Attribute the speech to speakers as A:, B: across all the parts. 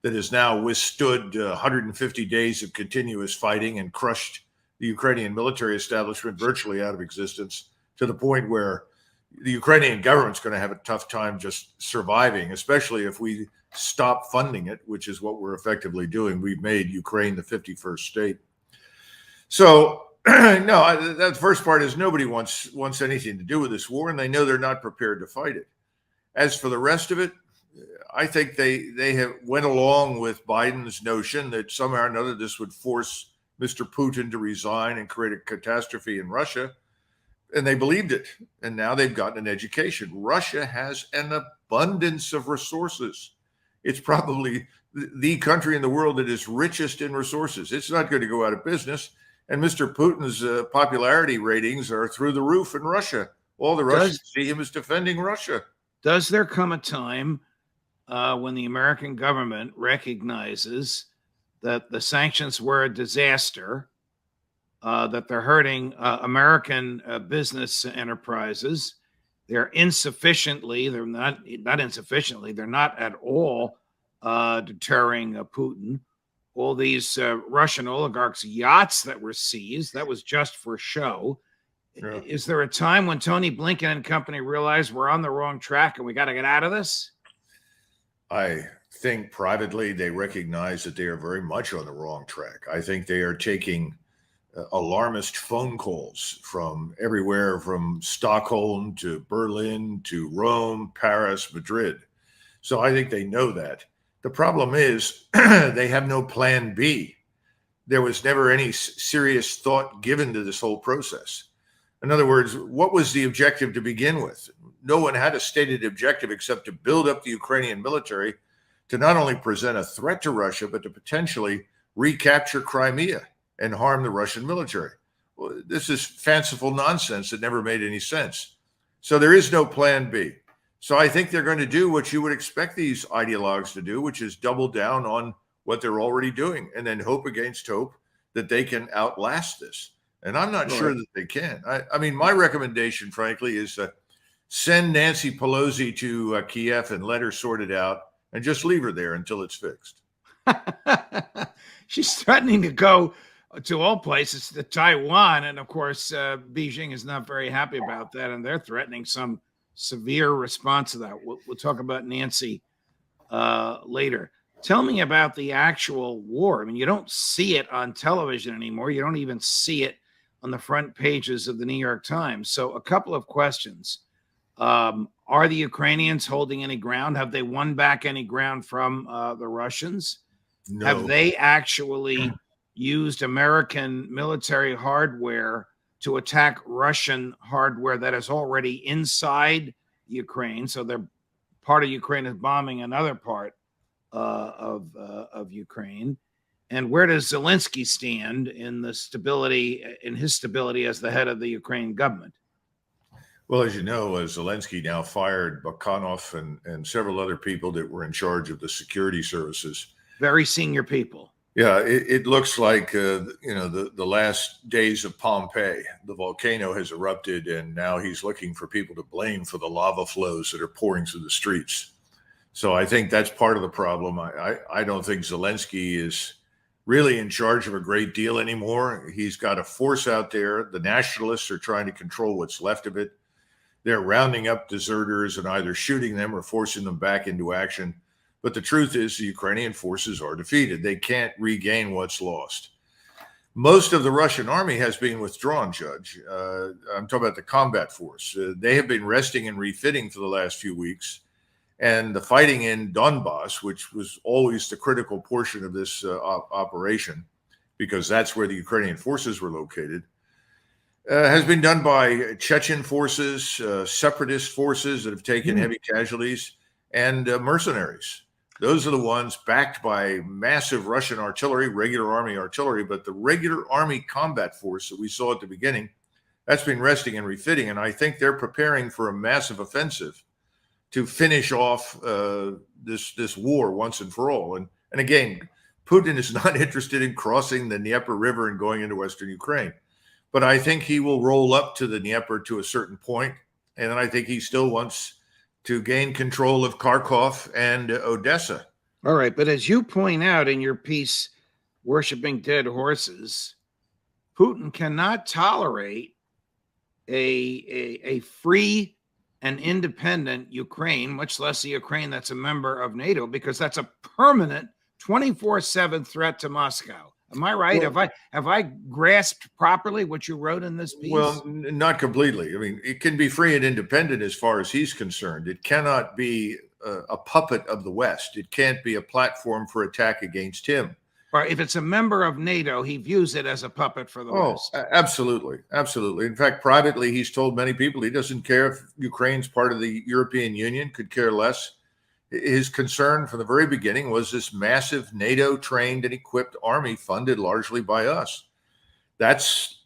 A: that has now withstood 150 days of continuous fighting and crushed the Ukrainian military establishment virtually out of existence, to the point where the Ukrainian government's going to have a tough time just surviving, especially if we stop funding it, which is what we're effectively doing. We've made Ukraine the 51st state. So, no, that first part is nobody wants anything to do with this war, and they know they're not prepared to fight it. As for the rest of it, I think they have went along with Biden's notion that somehow or another this would force Mr. Putin to resign and create a catastrophe in Russia. And they believed it. And now they've gotten an education. Russia has an abundance of resources. It's probably the country in the world that is richest in resources. It's not going to go out of business. And Mr. Putin's popularity ratings are through the roof in Russia. All the Russians see him as defending Russia.
B: Does there come a time when the American government recognizes that the sanctions were a disaster, that they're hurting American business enterprises? They're not at all deterring Putin. All these Russian oligarchs' yachts that were seized, that was just for show. Yeah. Is there a time when Tony Blinken and company realize we're on the wrong track and we got to get out of this?
A: I think privately they recognize that they are very much on the wrong track. I think they are taking alarmist phone calls from everywhere, from Stockholm to Berlin to Rome, Paris, Madrid. So I think they know that. The problem is they have no plan B. There was never any serious thought given to this whole process. In other words, what was the objective to begin with? No one had a stated objective except to build up the Ukrainian military to not only present a threat to Russia, but to potentially recapture Crimea and harm the Russian military. Well, this is fanciful nonsense that never made any sense. So there is no plan B. So I think they're going to do what you would expect these ideologues to do, which is double down on what they're already doing and then hope against hope that they can outlast this. And I'm not sure that they can. I mean, my recommendation, frankly, is send Nancy Pelosi to Kiev and let her sort it out and just leave her there until it's fixed.
B: She's threatening to go to all places, to Taiwan. And of course, Beijing is not very happy about that. And they're threatening some severe response to that. We'll talk about Nancy later. Tell me about the actual war. I mean, you don't see it on television anymore. You don't even see it on the front pages of the New York Times. So a couple of questions. Are the Ukrainians holding any ground? Have they won back any ground from the Russians?
A: No.
B: Have they actually used American military hardware to attack Russian hardware that is already inside Ukraine? So they're part of Ukraine is bombing another part of Ukraine. And where does Zelensky stand in his stability as the head of the Ukrainian government?
A: Well, as you know, Zelensky now fired Bakhanov and several other people that were in charge of the security services.
B: Very senior people.
A: Yeah, it looks like, the last days of Pompeii. The volcano has erupted, and now he's looking for people to blame for the lava flows that are pouring through the streets. So I think that's part of the problem. I don't think Zelensky is really in charge of a great deal anymore. He's got a force out there. The nationalists are trying to control what's left of it. They're rounding up deserters and either shooting them or forcing them back into action. But the truth is the Ukrainian forces are defeated. They can't regain what's lost. Most of the Russian army has been withdrawn, Judge. I'm talking about the combat force. They have been resting and refitting for the last few weeks. And the fighting in Donbass, which was always the critical portion of this operation, because that's where the Ukrainian forces were located, has been done by Chechen forces, separatist forces that have taken heavy casualties, and mercenaries. Those are the ones backed by massive Russian artillery, regular army artillery, but the regular army combat force that we saw at the beginning, that's been resting and refitting. And I think they're preparing for a massive offensive to finish off this war once and for all. And again, Putin is not interested in crossing the Dnieper River and going into Western Ukraine. But I think he will roll up to the Dnieper to a certain point, and then I think he still wants to gain control of Kharkov and Odessa.
B: All right. But as you point out in your piece, Worshipping Dead Horses, Putin cannot tolerate a free and independent Ukraine, much less a Ukraine that's a member of NATO, because that's a permanent 24/7 threat to Moscow. Am I right?
A: Well,
B: Have I grasped properly what you wrote in this piece?
A: well, not completely. I mean, it can be free and independent as far as he's concerned. It cannot be a puppet of the West. It can't be a platform for attack against him.
B: Or if it's a member of NATO, he views it as a puppet for the
A: Oh,
B: West.
A: absolutely. Absolutely. In fact, privately, he's told many people he doesn't care if Ukraine's part of the European Union, could care less. His concern from the very beginning was this massive NATO trained and equipped army funded largely by us. That's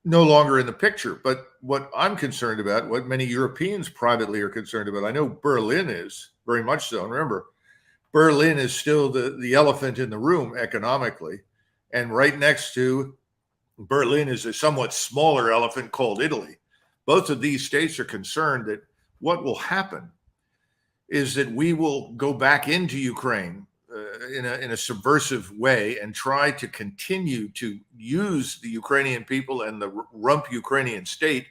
A: no longer in the picture. But what I'm concerned about, what many Europeans privately are concerned about, I know Berlin is very much so. And remember, Berlin is still the elephant in the room economically. And right next to Berlin is a somewhat smaller elephant called Italy. Both of these states are concerned that what will happen is that we will go back into Ukraine in a subversive way and try to continue to use the Ukrainian people and the rump Ukrainian state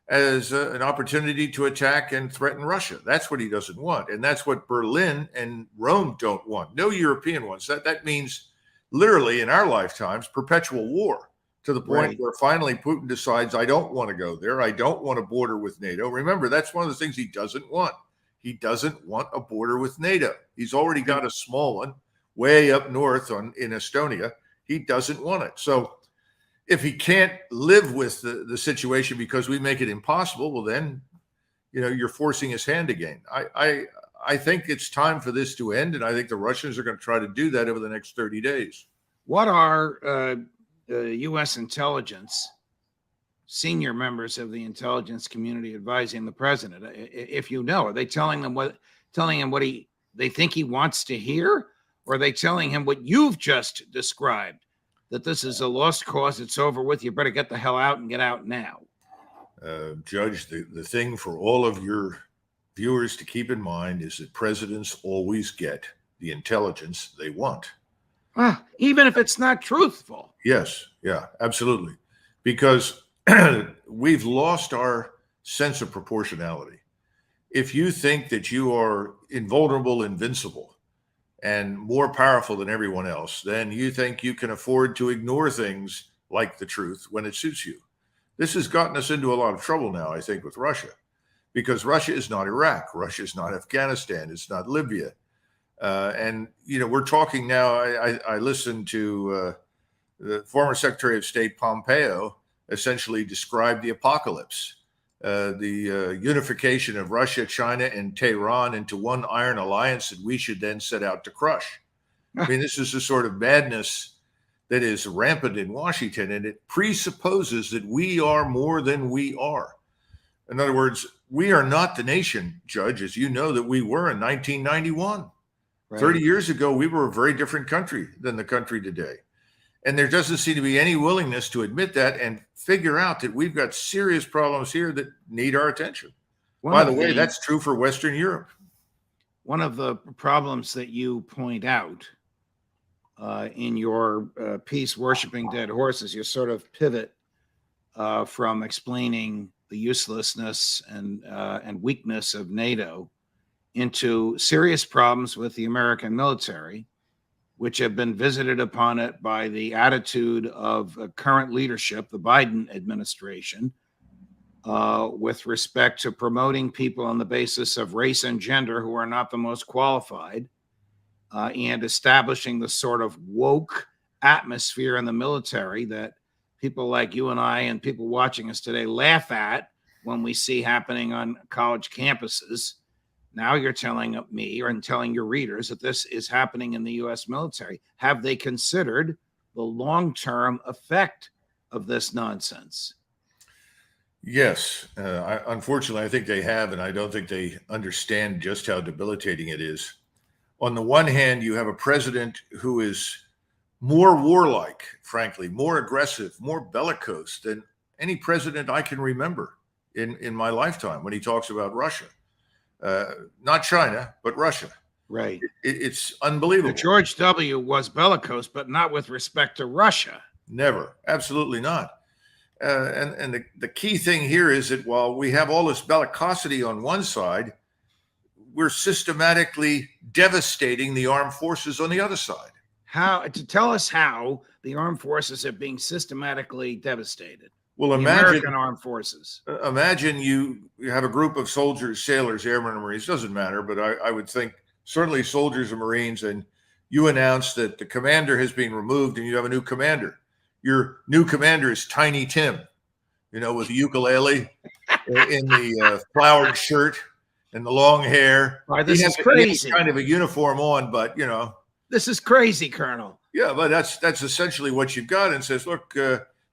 A: as an opportunity to attack and threaten Russia. That's what he doesn't want. And that's what Berlin and Rome don't want. No European wants that. That means literally in our lifetimes, perpetual war, to the point
B: Right.
A: where finally Putin decides, I don't want to go there. I don't want a border with NATO. Remember, that's one of the things he doesn't want. He doesn't want a border with NATO. He's already got a small one way up north in Estonia. He doesn't want it. So if he can't live with the situation because we make it impossible, well, then, you're forcing his hand again. I think it's time for this to end, and I think the Russians are going to try to do that over the next 30 days.
B: What are U.S. intelligence, senior members of the intelligence community advising the president? If you know, are they telling him what they think he wants to hear? Or are they telling him what you've just described, that this is a lost cause, it's over with, you better get the hell out and get out now?
A: Judge, the thing for all of your viewers to keep in mind is that presidents always get the intelligence they want.
B: Even if it's not truthful.
A: Yes, yeah, absolutely. Because we've lost our sense of proportionality. If you think that you are invulnerable, invincible, and more powerful than everyone else, then you think you can afford to ignore things like the truth when it suits you. This has gotten us into a lot of trouble now, I think, with Russia, because Russia is not Iraq. Russia is not Afghanistan. It's not Libya. And we're talking now, I listened to the former Secretary of State Pompeo essentially describe the apocalypse, the unification of Russia, China, and Tehran into one iron alliance that we should then set out to crush. I mean, this is the sort of madness that is rampant in Washington, and it presupposes that we are more than we are. In other words, we are not the nation, Judge, as you know, that we were in 1991. Right. 30 years ago, we were a very different country than the country today. And there doesn't seem to be any willingness to admit that and figure out that we've got serious problems here that need our attention. By the way, that's true for Western Europe.
B: One of the problems that you point out in your piece, Worshipping Dead Horses, you sort of pivot from explaining the uselessness and weakness of NATO into serious problems with the American military, which have been visited upon it by the attitude of current leadership, the Biden administration, with respect to promoting people on the basis of race and gender who are not the most qualified, and establishing the sort of woke atmosphere in the military that people like you and I and people watching us today laugh at when we see happening on college campuses. Now you're telling me and telling your readers that this is happening in the U.S. military. Have they considered the long-term effect of this nonsense?
A: Yes. Unfortunately, I think they have, and I don't think they understand just how debilitating it is. On the one hand, you have a president who is more warlike, frankly, more aggressive, more bellicose than any president I can remember in my lifetime when he talks about Russia. Not China, but Russia.
B: Right.
A: It's unbelievable.
B: George W. was bellicose, but not with respect to Russia.
A: Never. Absolutely not. And the key thing here is that while we have all this bellicosity on one side, we're systematically devastating the armed forces on the other side.
B: Tell us how the armed forces are being systematically devastated?
A: Well,
B: the
A: imagine
B: American armed forces.
A: Imagine you have a group of soldiers, sailors, airmen, and Marines, doesn't matter, but I would think certainly soldiers and Marines, and you announce that the commander has been removed and you have a new commander. Your new commander is Tiny Tim, with the ukulele in the flowered shirt and the long hair.
B: Right, this is
A: He
B: crazy.
A: has kind of a uniform on, but
B: This is crazy, Colonel.
A: Yeah, but that's essentially what you've got, and says, look,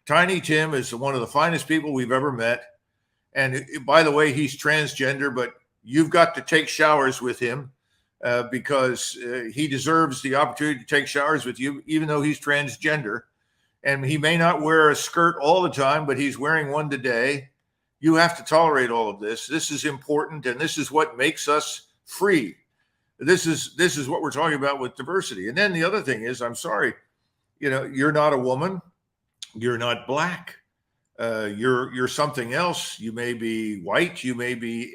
A: Tiny Tim is one of the finest people we've ever met. And by the way, he's transgender, but you've got to take showers with him because he deserves the opportunity to take showers with you, even though he's transgender. And he may not wear a skirt all the time, but he's wearing one today. You have to tolerate all of this. This is important, and this is what makes us free. This is what we're talking about with diversity. And then the other thing is, I'm sorry, you're not a woman. You're not black. You're something else. You may be white. You may be,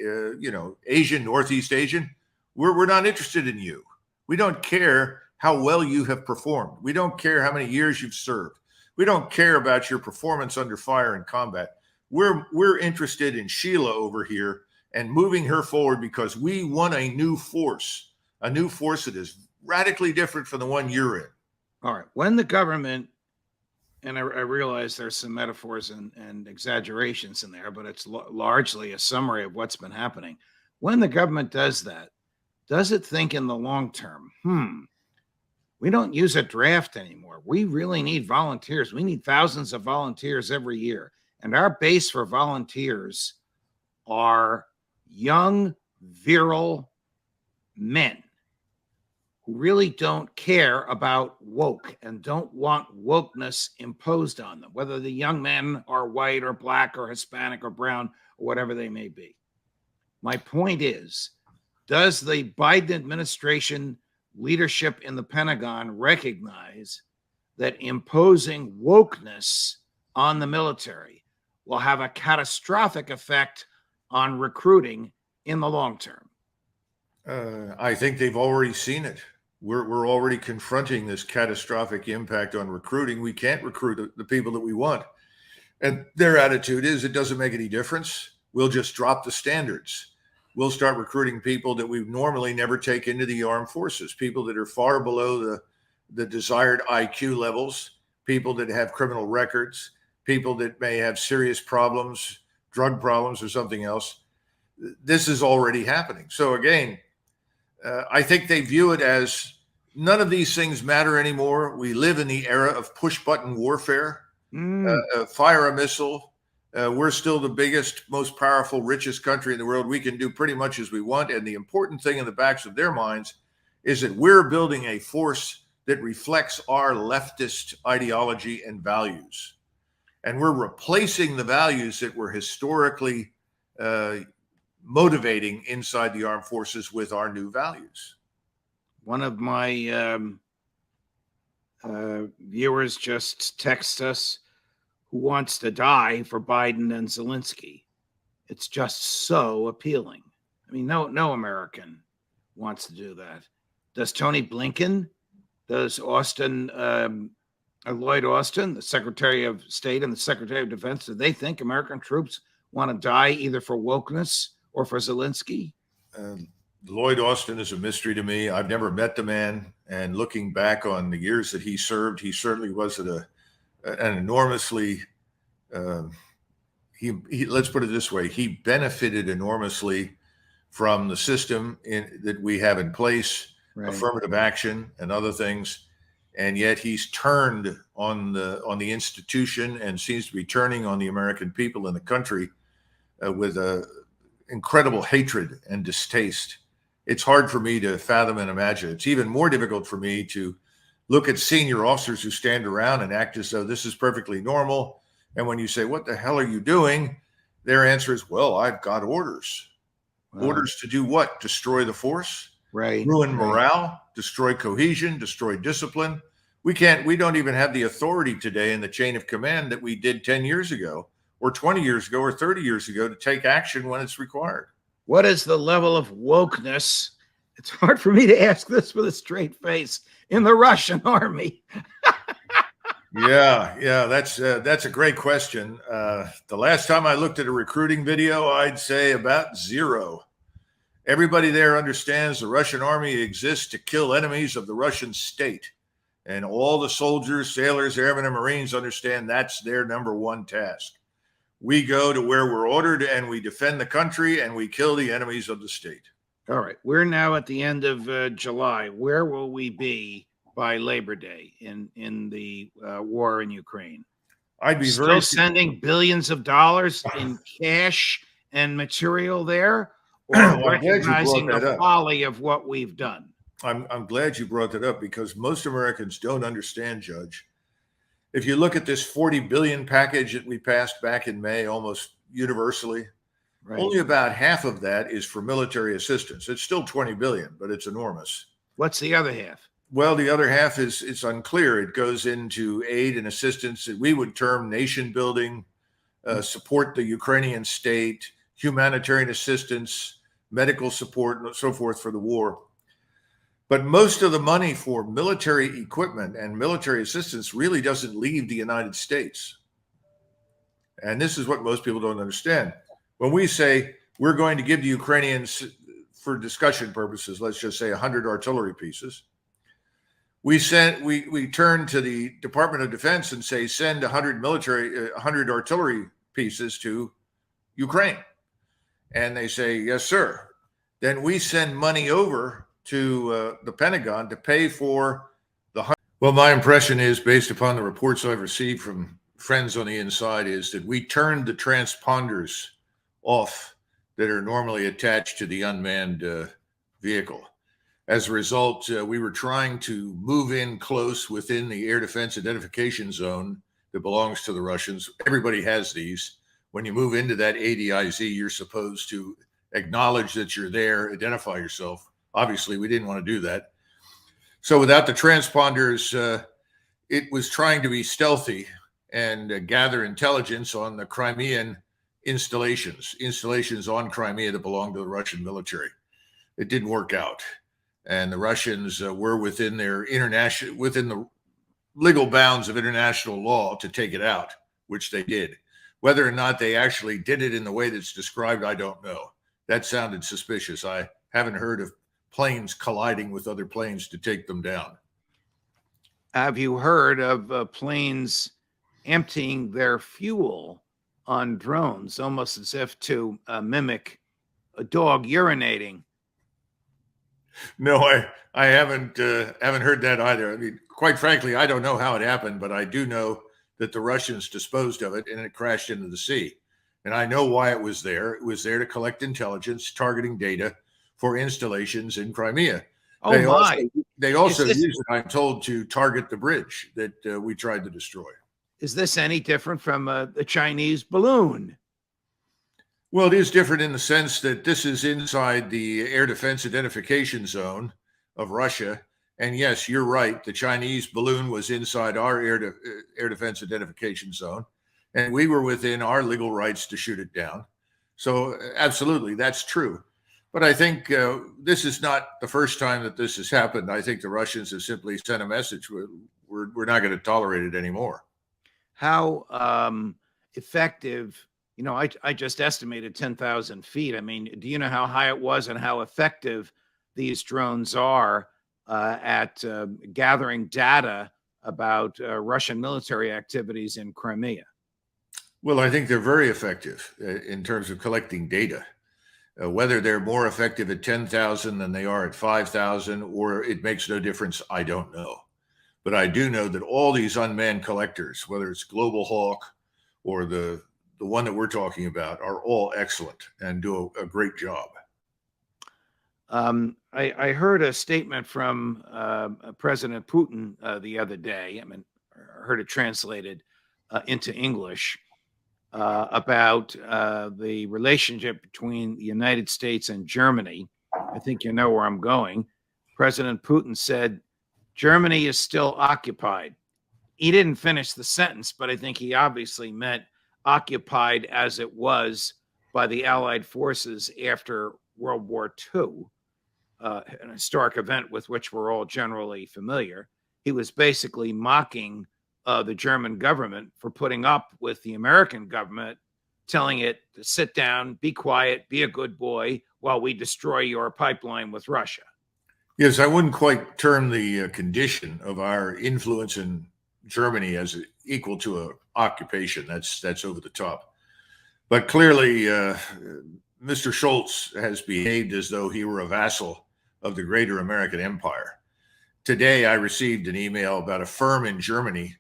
A: Asian, Northeast Asian. We're not interested in you. We don't care how well you have performed. We don't care how many years you've served. We don't care about your performance under fire in combat. We're interested in Sheila over here and moving her forward because we want a new force that is radically different from the one you're in.
B: All right. When the government, and I realize there's some metaphors and exaggerations in there, but it's largely a summary of what's been happening. When the government does that, does it think in the long term, we don't use a draft anymore. We really need volunteers. We need thousands of volunteers every year. And our base for volunteers are young, virile men who really don't care about woke and don't want wokeness imposed on them, whether the young men are white or black or Hispanic or brown or whatever they may be. My point is, does the Biden administration leadership in the Pentagon recognize that imposing wokeness on the military will have a catastrophic effect on recruiting in the long term?
A: I think they've already seen it. We're already confronting this catastrophic impact on recruiting. We can't recruit the people that we want. And their attitude is, it doesn't make any difference. We'll just drop the standards. We'll start recruiting people that we normally never take into the armed forces, people that are far below the desired IQ levels, people that have criminal records, people that may have serious problems, drug problems or something else. This is already happening. So again, I think they view it as none of these things matter anymore. We live in the era of push-button warfare. Fire a missile. We're still the biggest, most powerful, richest country in the world. We can do pretty much as we want. And the important thing in the backs of their minds is that we're building a force that reflects our leftist ideology and values. And we're replacing the values that were historically motivating inside the armed forces with our new values.
B: One of my viewers just texted us, who wants to die for Biden and Zelensky. It's just so appealing. I mean, no American wants to do that. Does Tony Blinken? Does Lloyd Austin, the Secretary of State and the Secretary of Defense, do they think American troops want to die either for wokeness or for Zelensky?
A: Lloyd Austin is a mystery to me. I've never met the man. And looking back on the years that he served, he certainly was an enormously, let's put it this way, he benefited enormously from the system that we have in place, right. Affirmative action and other things. And yet he's turned on the institution and seems to be turning on the American people and the country with incredible hatred and distaste. It's hard for me to fathom and imagine. It's even more difficult for me to look at senior officers who stand around and act as though this is perfectly normal. And when you say, what the hell are you doing? Their answer is, well, I've got orders. Wow. Orders to do what? Destroy the force?
B: Right.
A: ruin
B: Right.
A: morale, destroy cohesion, destroy discipline. We don't even have the authority today in the chain of command that we did 10 years ago or 20 years ago or 30 years ago to take action when it's required.
B: What is the level of wokeness? It's hard for me to ask this with a straight face in the Russian army.
A: Yeah, that's a great question. The last time I looked at a recruiting video, I'd say about zero. Everybody there understands the Russian army exists to kill enemies of the Russian state. And all the soldiers, sailors, airmen, and Marines understand that's their number one task. We go to where we're ordered and we defend the country and we kill the enemies of the state.
B: All right. We're now at the end of July. Where will we be by Labor Day in the war in Ukraine?
A: I'd be
B: still sending billions of dollars in cash and material there, or recognizing the folly of what we've done?
A: I'm glad you brought that up because most Americans don't understand, Judge. If you look at this 40 billion package that we passed back in May, almost universally, right, only about half of that is for military assistance. It's still 20 billion, but it's enormous.
B: What's the other half?
A: Well, the other half it's unclear. It goes into aid and assistance that we would term nation building, support the Ukrainian state, humanitarian assistance, medical support, and so forth for the war. But most of the money for military equipment and military assistance really doesn't leave the United States. And this is what most people don't understand. When we say we're going to give the Ukrainians, for discussion purposes, let's just say 100 artillery pieces, we turn to the Department of Defense and say, send 100 artillery pieces to Ukraine. And they say, yes, sir. Then we send money over to the Pentagon to pay for the. Well, my impression is, based upon the reports I've received from friends on the inside, is that we turned the transponders off that are normally attached to the unmanned vehicle. As a result, we were trying to move in close within the air defense identification zone that belongs to the Russians. Everybody has these. When you move into that ADIZ, you're supposed to acknowledge that you're there, identify yourself. Obviously, we didn't want to do that. So without the transponders, it was trying to be stealthy and gather intelligence on the Crimean installations on Crimea that belong to the Russian military. It didn't work out. And the Russians were within the legal bounds of international law to take it out, which they did. Whether or not they actually did it in the way that's described, I don't know. That sounded suspicious. I haven't heard of planes colliding with other planes to take them down.
B: Have you heard of planes emptying their fuel on drones, almost as if to mimic a dog urinating?
A: No, I haven't heard that either. I mean, quite frankly, I don't know how it happened, but I do know that the Russians disposed of it and it crashed into the sea. And I know why it was there. It was there to collect intelligence, targeting data for installations in Crimea.
B: Oh,
A: they also used it, I'm told, to target the bridge that we tried to destroy.
B: Is this any different from the Chinese balloon?
A: Well, it is different in the sense that this is inside the air defense identification zone of Russia. And yes, you're right. The Chinese balloon was inside our air defense identification zone, and we were within our legal rights to shoot it down. So absolutely, that's true. But I think this is not the first time that this has happened. I think the Russians have simply sent a message: we're not going to tolerate it anymore.
B: How effective? You know, I just estimated 10,000 feet. I mean, do you know how high it was and how effective these drones are at gathering data about Russian military activities in Crimea?
A: Well, I think they're very effective in terms of collecting data. Whether they're more effective at 10,000 than they are at 5,000, or it makes no difference, I don't know. But I do know that all these unmanned collectors, whether it's Global Hawk or the one that we're talking about, are all excellent and do a great job.
B: I heard a statement from President Putin the other day. I mean, I heard it translated into English about the relationship between the United States and Germany, I think you know where I'm going. President Putin said, Germany is still occupied. He didn't finish the sentence, but I think he obviously meant occupied as it was by the Allied forces after World War II, an historic event with which we're all generally familiar. He was basically mocking the German government for putting up with the American government, telling it to sit down, be quiet, be a good boy while we destroy your pipeline with Russia.
A: Yes, I wouldn't quite term the condition of our influence in Germany as equal to an occupation. That's over the top. But clearly, Mr. Schultz has behaved as though he were a vassal of the greater American empire. Today, I received an email about a firm in Germany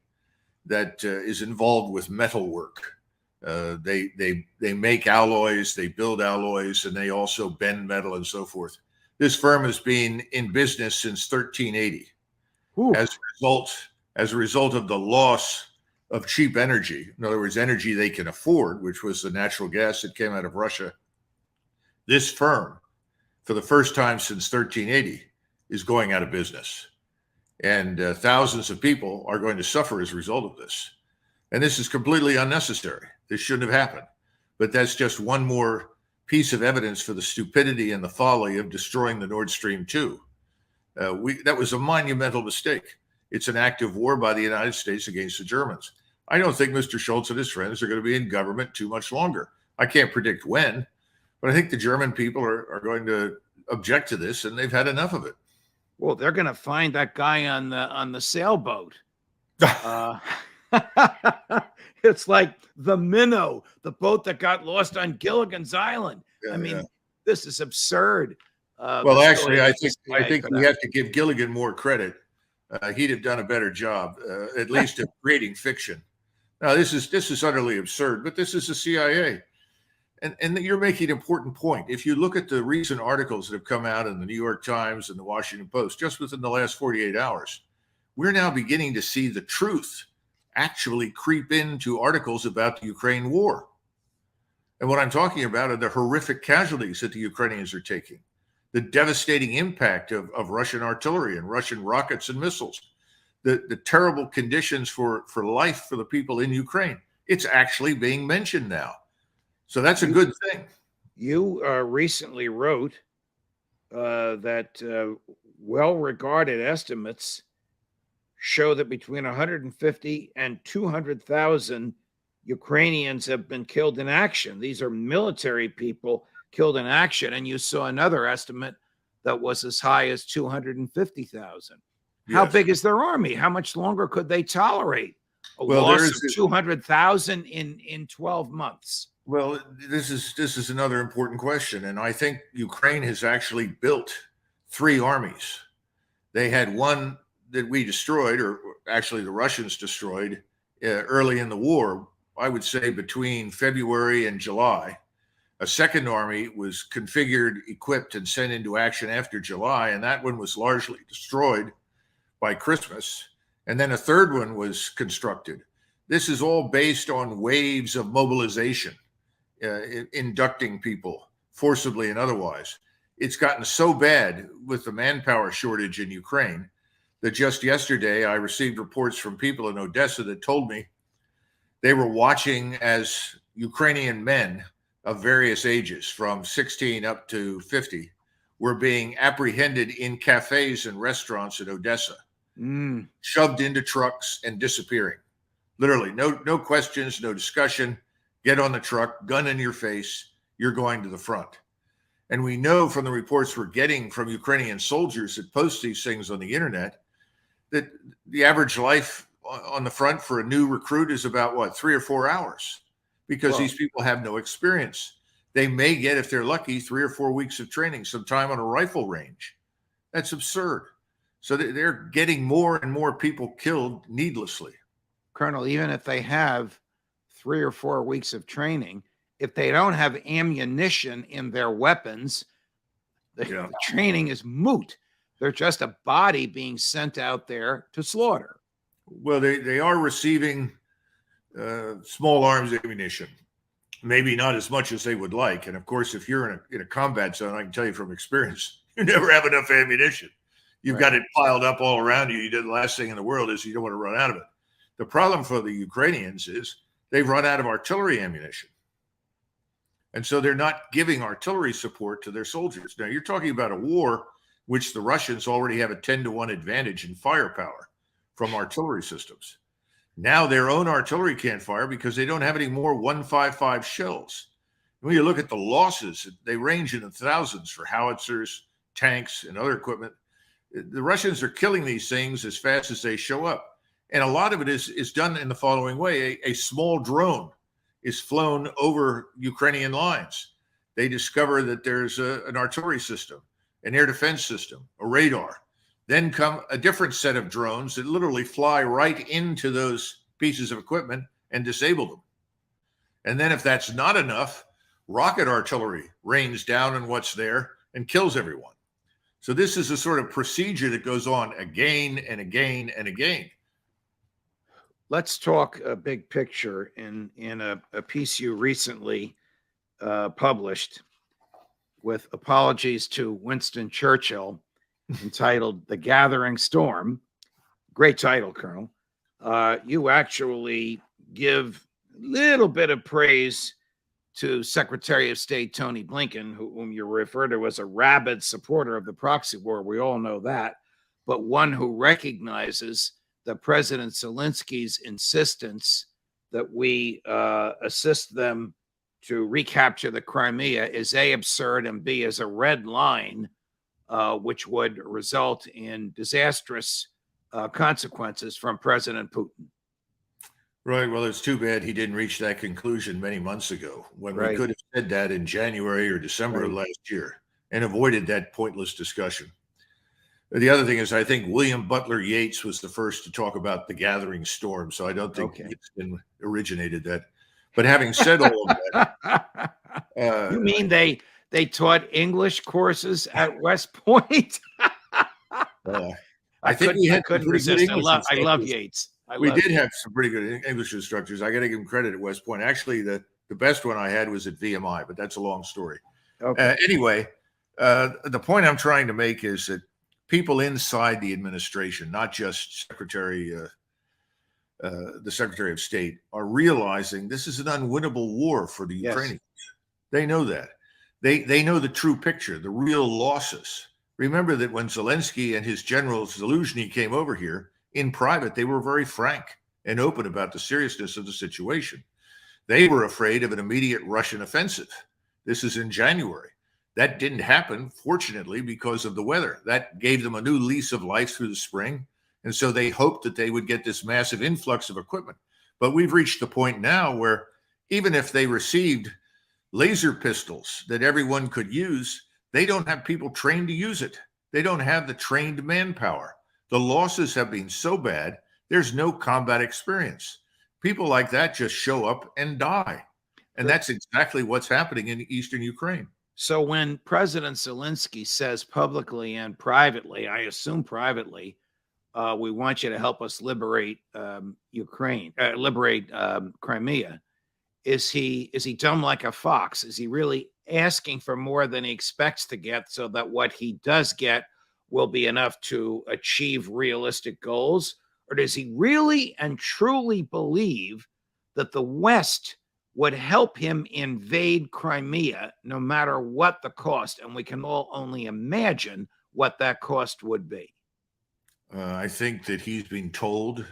A: that is involved with metal work. They make alloys, they build alloys, and they also bend metal and so forth. This firm has been in business since 1380. As a result of the loss of cheap energy, in other words, energy they can afford, which was the natural gas that came out of Russia, this firm, for the first time since 1380, is going out of business. And thousands of people are going to suffer as a result of this. And this is completely unnecessary. This shouldn't have happened. But that's just one more piece of evidence for the stupidity and the folly of destroying the Nord Stream 2. That was a monumental mistake. It's an act of war by the United States against the Germans. I don't think Mr. Schultz and his friends are going to be in government too much longer. I can't predict when, but I think the German people are going to object to this, and they've had enough of it.
B: Well, they're going to find that guy on the sailboat. It's like the Minnow, the boat that got lost on Gilligan's Island. This is absurd.
A: Well, actually, I think we have to give Gilligan more credit. He'd have done a better job, at least of creating fiction. Now, this is utterly absurd, but this is the CIA. And you're making an important point. If you look at the recent articles that have come out in the New York Times and the Washington Post, just within the last 48 hours, we're now beginning to see the truth actually creep into articles about the Ukraine war. And what I'm talking about are the horrific casualties that the Ukrainians are taking, the devastating impact of Russian artillery and Russian rockets and missiles, the terrible conditions for life for the people in Ukraine. It's actually being mentioned now. So that's a good thing.
B: You recently wrote that well-regarded estimates show that between 150 and 200,000 Ukrainians have been killed in action. These are military people killed in action. And you saw another estimate that was as high as 250,000. Yes. How big is their army? How much longer could they tolerate a loss of 200,000 in 12 months?
A: Well, this is another important question. And I think Ukraine has actually built 3 armies. They had one that we destroyed, or actually the Russians destroyed early in the war, I would say between February and July. A second army was configured, equipped, and sent into action after July, and that one was largely destroyed by Christmas. And then a third one was constructed. This is all based on waves of mobilization, inducting people forcibly and otherwise. It's gotten so bad with the manpower shortage in Ukraine that just yesterday I received reports from people in Odessa that told me they were watching as Ukrainian men of various ages, from 16 up to 50, were being apprehended in cafes and restaurants in Odessa, shoved into trucks and disappearing. Literally, no questions, no discussion. Get on the truck, gun in your face, you're going to the front. And we know from the reports we're getting from Ukrainian soldiers that post these things on the internet that the average life on the front for a new recruit is about 3 or 4 hours, because these people have no experience. They may get, if they're lucky, 3 or 4 weeks of training, some time on a rifle range. That's absurd. So they're getting more and more people killed needlessly.
B: Colonel, even if they have 3 or 4 weeks of training, if they don't have ammunition in their weapons, the training is moot. They're just a body being sent out there to slaughter.
A: Well, they are receiving small arms ammunition. maybe not as much as they would like. And of course, if you're in a combat zone, I can tell you from experience, you never have enough ammunition. You've got it piled up all around you. The last thing in the world is you don't want to run out of it. The problem for the Ukrainians is they've run out of artillery ammunition. And so they're not giving artillery support to their soldiers. Now, you're talking about a war which the Russians already have a 10-to-1 advantage in firepower from artillery systems. Now their own artillery can't fire because they don't have any more 155 shells. When you look at the losses, they range in the thousands for howitzers, tanks, and other equipment. The Russians are killing these things as fast as they show up. And a lot of it is done in the following way. A small drone is flown over Ukrainian lines. They discover that there's an artillery system, an air defense system, a radar. Then come a different set of drones that literally fly right into those pieces of equipment and disable them. And then if that's not enough, rocket artillery rains down on what's there and kills everyone. So this is a sort of procedure that goes on again and again and again.
B: Let's talk a big picture. In a piece you recently published with apologies to Winston Churchill, entitled "The Gathering Storm." Great title, Colonel. You actually give a little bit of praise to Secretary of State Tony Blinken, whom you refer to as a rabid supporter of the proxy war. We all know that, but one who recognizes that President Zelensky's insistence that we assist them to recapture the Crimea is A, absurd, and B, is a red line, which would result in disastrous consequences from President Putin.
A: Right. Well, it's too bad he didn't reach that conclusion many months ago when we could have said that in January or December of last year and avoided that pointless discussion. The other thing is, I think William Butler Yeats was the first to talk about the gathering storm. So I don't think it's been originated that. But having said all of that,
B: you mean they taught English courses at West Point?
A: I think we had
B: couldn't resist. I love Yeats.
A: We did have some pretty good English instructors. I got to give them credit at West Point. Actually, the best one I had was at VMI, but that's a long story.
B: Okay.
A: Anyway, the point I'm trying to make is that people inside the administration, not just the Secretary of State, are realizing this is an unwinnable war for the Ukrainians. They know that. They know the true picture, the real losses. Remember that when Zelensky and his general Zaluzhny came over here, in private, they were very frank and open about the seriousness of the situation. They were afraid of an immediate Russian offensive. This is in January. That didn't happen, fortunately, because of the weather. That gave them a new lease of life through the spring. And so they hoped that they would get this massive influx of equipment. But we've reached the point now where even if they received laser pistols that everyone could use, they don't have people trained to use it. They don't have the trained manpower. The losses have been so bad, there's no combat experience. People like that just show up and die. And that's exactly what's happening in eastern Ukraine.
B: So when President Zelensky says publicly and privately, I assume privately, we want you to help us liberate Crimea, is he dumb like a fox? Is he really asking for more than he expects to get so that what he does get will be enough to achieve realistic goals? Or does he really and truly believe that the West would help him invade Crimea no matter what the cost? And we can all only imagine what that cost would be.
A: I think that he's been told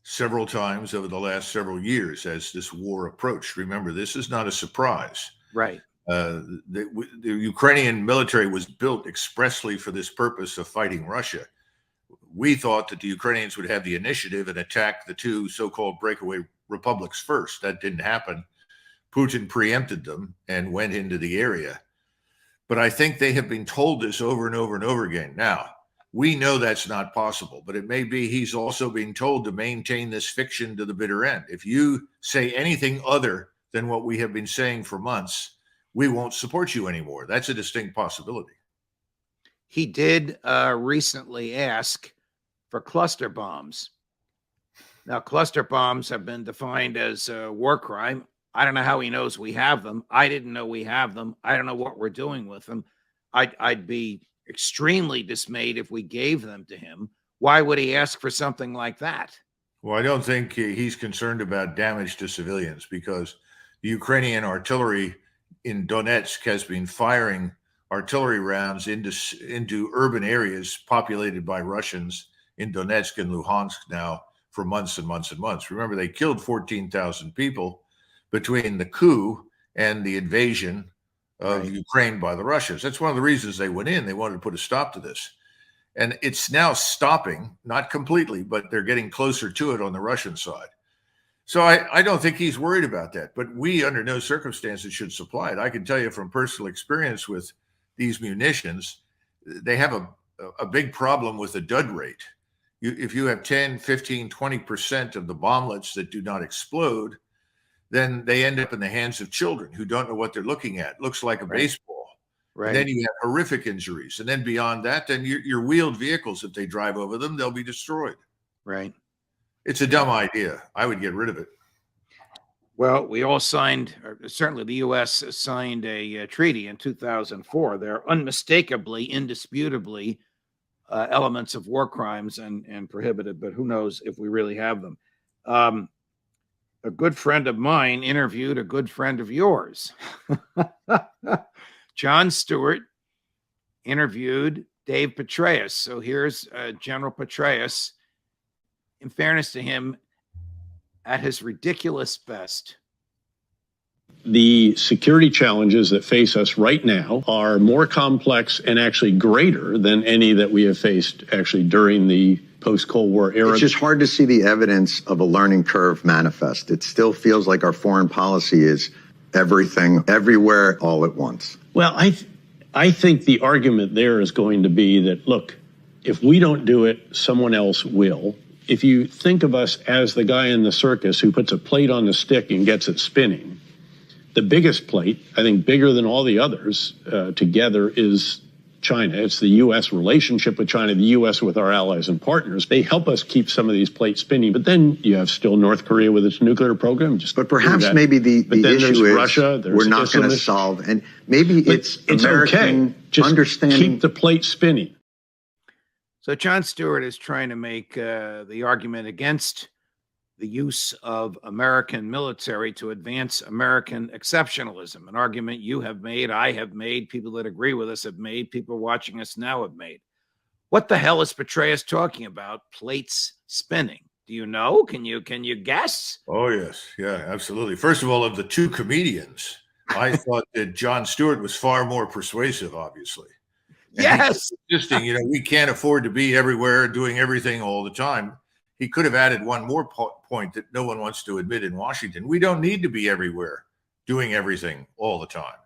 A: several times over the last several years as this war approached. Remember, this is not a surprise.
B: Right.
A: The Ukrainian military was built expressly for this purpose of fighting Russia. We thought that the Ukrainians would have the initiative and attack the two so-called breakaway republics first. That didn't happen. Putin preempted them and went into the area. But I think they have been told this over and over and over again. Now, we know that's not possible, but it may be he's also being told to maintain this fiction to the bitter end. If you say anything other than what we have been saying for months, we won't support you anymore. That's a distinct possibility.
B: He did recently ask for cluster bombs. Now, cluster bombs have been defined as a war crime. I don't know how he knows we have them. I didn't know we have them. I don't know what we're doing with them. I'd be extremely dismayed if we gave them to him. Why would he ask for something like that?
A: Well, I don't think he's concerned about damage to civilians, because the Ukrainian artillery in Donetsk has been firing artillery rounds into urban areas populated by Russians in Donetsk and Luhansk now for months and months and months. Remember, they killed 14,000 people between the coup and the invasion of Ukraine by the Russians. That's one of the reasons they went in. They wanted to put a stop to this. And it's now stopping, not completely, but they're getting closer to it on the Russian side. So I don't think he's worried about that, but we under no circumstances should supply it. I can tell you from personal experience with these munitions, they have a big problem with the dud rate. If you have 10, 15, 20% of the bomblets that do not explode, then they end up in the hands of children who don't know what they're looking at. It looks like a baseball.
B: Right.
A: And then you have horrific injuries. And then beyond that, then your wheeled vehicles, if they drive over them, they'll be destroyed.
B: Right.
A: It's a dumb idea. I would get rid of it.
B: Well, we all signed, or certainly the U.S. signed a treaty in 2004. They're unmistakably, indisputably elements of war crimes and prohibited, but who knows if we really have them. A good friend of mine interviewed a good friend of yours. John Stewart interviewed Dave Petraeus. So here's General Petraeus, in fairness to him, at his ridiculous best.
C: The security challenges that face us right now are more complex and actually greater than any that we have faced actually during the post-Cold War era.
D: It's just hard to see the evidence of a learning curve manifest. It still feels like our foreign policy is everything, everywhere, all at once.
C: Well, I think the argument there is going to be that, look, if we don't do it, someone else will. If you think of us as the guy in the circus who puts a plate on the stick and gets it spinning, the biggest plate, I think bigger than all the others together, is China. It's the U.S. relationship with China, the U.S. with our allies and partners. They help us keep some of these plates spinning. But then you have still North Korea with its nuclear program.
D: But perhaps maybe the issue is
C: Russia,
D: we're not going to solve. And maybe it's American
C: okay. Just
D: understanding.
C: Keep the plate spinning.
B: So John Stewart is trying to make the argument against the use of American military to advance American exceptionalism, an argument you have made, I have made, people that agree with us have made, people watching us now have made. What the hell is Petraeus talking about? Plates spinning. Do you know? Can you guess?
A: Oh, yes. Yeah, absolutely. First of all, of the two comedians, I thought that John Stewart was far more persuasive, obviously. And
B: yes.
A: Insisting, we can't afford to be everywhere doing everything all the time. He could have added one more point that no one wants to admit in Washington. We don't need to be everywhere doing everything all the time.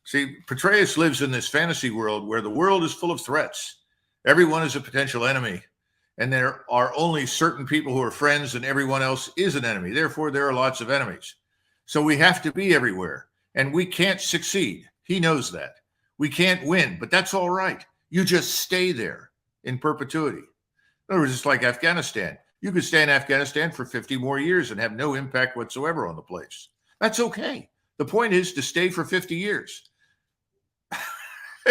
A: See, Petraeus lives in this fantasy world where the world is full of threats. Everyone is a potential enemy, and there are only certain people who are friends, and everyone else is an enemy. Therefore, there are lots of enemies. So we have to be everywhere, and we can't succeed. He knows that. We can't win, but that's all right. You just stay there in perpetuity. In other words, it's like Afghanistan. You could stay in Afghanistan for 50 more years and have no impact whatsoever on the place. That's okay. The point is to stay for 50 years.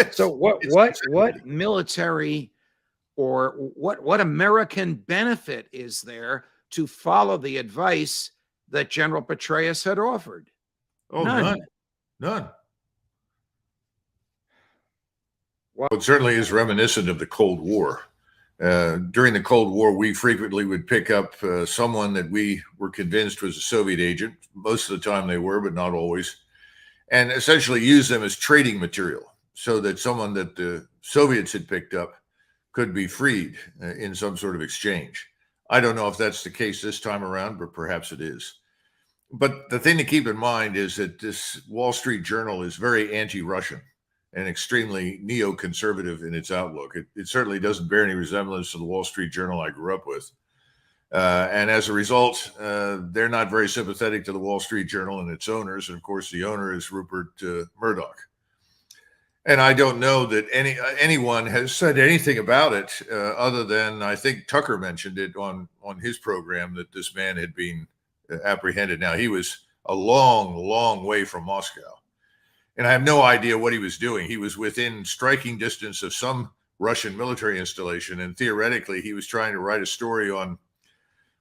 B: So what military or what American benefit is there to follow the advice that General Petraeus had offered?
A: Oh, none. Well, it certainly is reminiscent of the Cold War. During the Cold War, we frequently would pick up someone that we were convinced was a Soviet agent. Most of the time they were, but not always. And essentially use them as trading material so that someone that the Soviets had picked up could be freed in some sort of exchange. I don't know if that's the case this time around, but perhaps it is. But the thing to keep in mind is that this Wall Street Journal is very anti-Russian and extremely neoconservative in its outlook. It certainly doesn't bear any resemblance to the Wall Street Journal I grew up with. And as a result, they're not very sympathetic to the Wall Street Journal and its owners. And of course, the owner is Rupert Murdoch. And I don't know that anyone has said anything about it other than I think Tucker mentioned it on his program that this man had been apprehended. Now, he was a long, long way from Moscow. And I have no idea what he was doing. He was within striking distance of some Russian military installation, and theoretically, he was trying to write a story on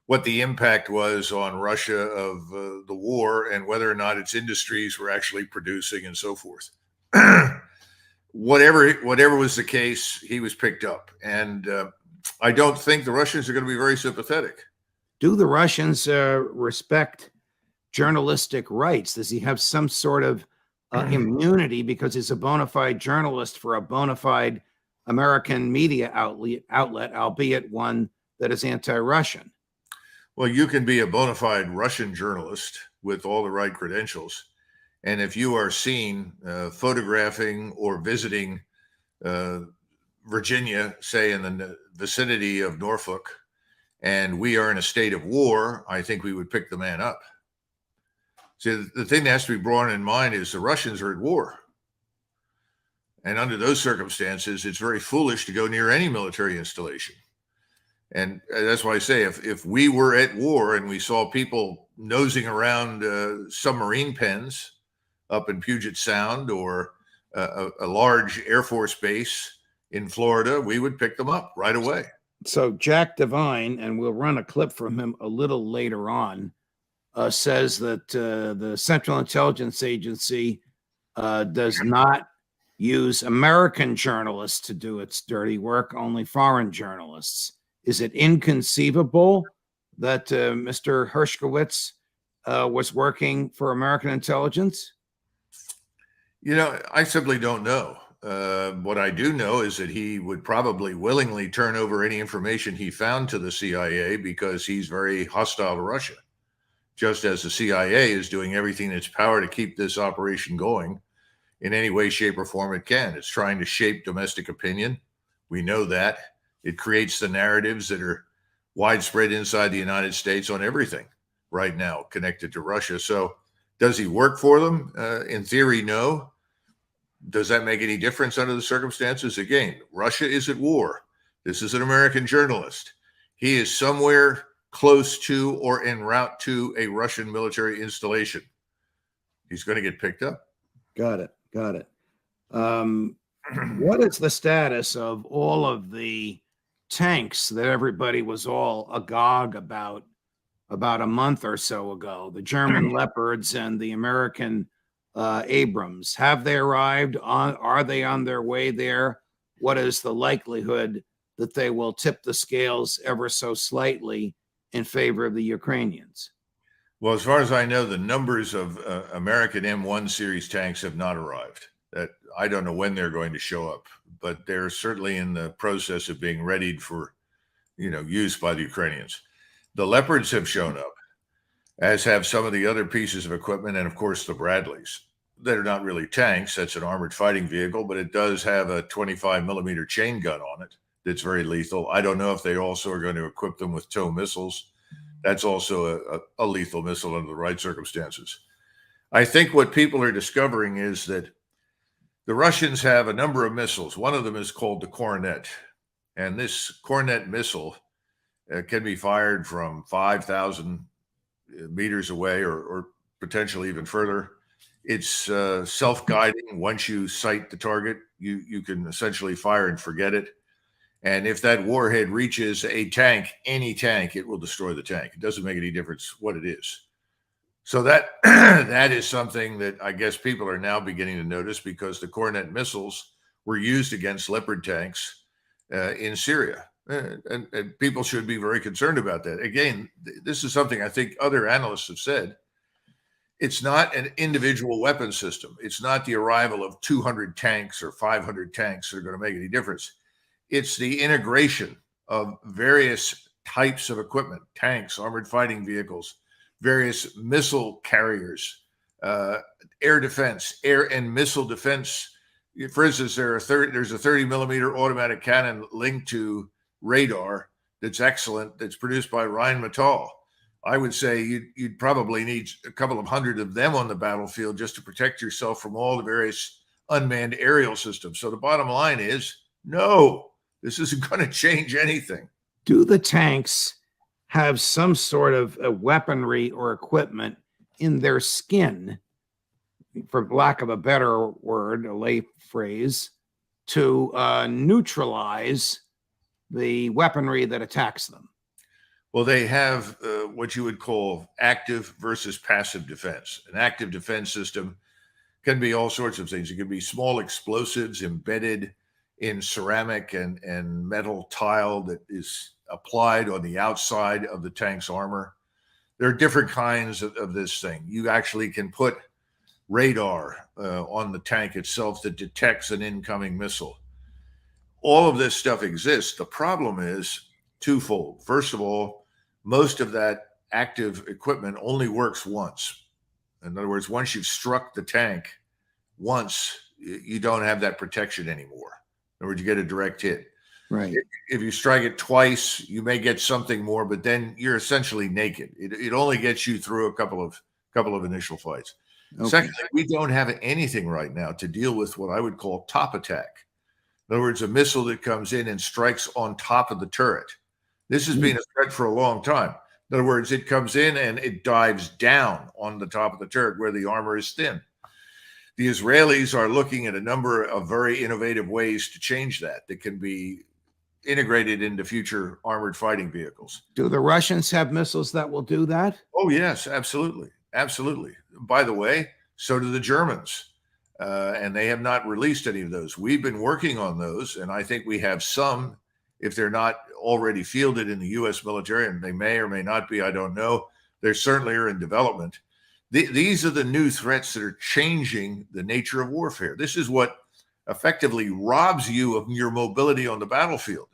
A: what the impact was on Russia of the war and whether or not its industries were actually producing and so forth. Whatever was the case, he was picked up. And I don't think the Russians are going to be very sympathetic.
B: Do the Russians respect journalistic rights? Does he have some sort of immunity because he's a bona fide journalist for a bona fide American media outlet, albeit one that is anti-Russian?
A: Well, you can be a bona fide Russian journalist with all the right credentials. And if you are seen photographing or visiting Virginia, say in the vicinity of Norfolk, and we are in a state of war, I think we would pick the man up. See, the thing that has to be brought in mind is the Russians are at war. And under those circumstances, it's very foolish to go near any military installation. And that's why I say, if we were at war and we saw people nosing around submarine pens up in Puget Sound or a large Air Force base in Florida, we would pick them up right away.
B: So Jack Devine, and we'll run a clip from him a little later on, says that the Central Intelligence Agency does not use American journalists to do its dirty work, only foreign journalists. Is it inconceivable that Mr. Hershkowitz was working for American intelligence?
A: You know, I simply don't know. What I do know is that he would probably willingly turn over any information he found to the CIA because he's very hostile to Russia, just as the CIA is doing everything in its power to keep this operation going in any way, shape, or form it can. It's trying to shape domestic opinion. We know that. It creates the narratives that are widespread inside the United States on everything right now connected to Russia. So does he work for them? In theory, no. Does that make any difference under the circumstances? Again, Russia is at war. This is an American journalist. He is somewhere close to or en route to a Russian military installation. He's going to get picked up.
B: Got it. Got it. What is the status of all of the tanks that everybody was all agog about a month or so ago? The German Leopards and the American Abrams. Have they arrived? Are they on their way there? What is the likelihood that they will tip the scales ever so slightly in favor of the Ukrainians?
A: Well, as far as I know, the numbers of American M1 series tanks have not arrived. That I don't know when they're going to show up, but they're certainly in the process of being readied for, use by the Ukrainians. The Leopards have shown up, as have some of the other pieces of equipment, and of course the Bradleys. They're not really tanks. That's an armored fighting vehicle, but it does have a 25 millimeter chain gun on it that's very lethal. I don't know if they also are going to equip them with TOW missiles. That's also a lethal missile under the right circumstances. I think what people are discovering is that the Russians have a number of missiles. One of them is called the Coronet. And this Coronet missile can be fired from 5,000 meters away or potentially even further. It's self-guiding. Once you sight the target, you can essentially fire and forget it. And if that warhead reaches a tank, any tank, it will destroy the tank. It doesn't make any difference what it is. So that that is something that I guess people are now beginning to notice because the Coronet missiles were used against Leopard tanks in Syria. And people should be very concerned about that. Again, this is something I think other analysts have said. It's not an individual weapon system. It's not the arrival of 200 tanks or 500 tanks that are going to make any difference. It's the integration of various types of equipment, tanks, armored fighting vehicles, various missile carriers, air defense, air and missile defense. For instance, there's a 30 millimeter automatic cannon linked to radar that's excellent, that's produced by Rheinmetall. I would say you'd probably need a couple of hundred of them on the battlefield just to protect yourself from all the various unmanned aerial systems. So the bottom line is, no, this isn't going to change anything.
B: Do the tanks have some sort of weaponry or equipment in their skin, for lack of a better word, a lay phrase, to neutralize the weaponry that attacks them?
A: Well, they have what you would call active versus passive defense. An active defense system can be all sorts of things. It can be small explosives embedded in ceramic and metal tile that is applied on the outside of the tank's armor. There are different kinds of this thing. You actually can put radar on the tank itself that detects an incoming missile. All of this stuff exists. The problem is twofold. First of all, most of that active equipment only works once. In other words, once you've struck the tank once, you don't have that protection anymore. In other words, you get a direct hit.
B: Right.
A: If you strike it twice, you may get something more, but then you're essentially naked. It only gets you through a couple of initial fights. Okay. Secondly, we don't have anything right now to deal with what I would call top attack. In other words, a missile that comes in and strikes on top of the turret. This has been a threat for a long time. In other words, it comes in and it dives down on the top of the turret where the armor is thin. The Israelis are looking at a number of very innovative ways to change that can be integrated into future armored fighting vehicles.
B: Do the Russians have missiles that will do that?
A: Oh, yes, absolutely. Absolutely. By the way, so do the Germans. And they have not released any of those. We've been working on those, and I think we have some, if they're not already fielded in the U.S. military, and they may or may not be, I don't know. They certainly are in development. These are the new threats that are changing the nature of warfare. This is what effectively robs you of your mobility on the battlefield.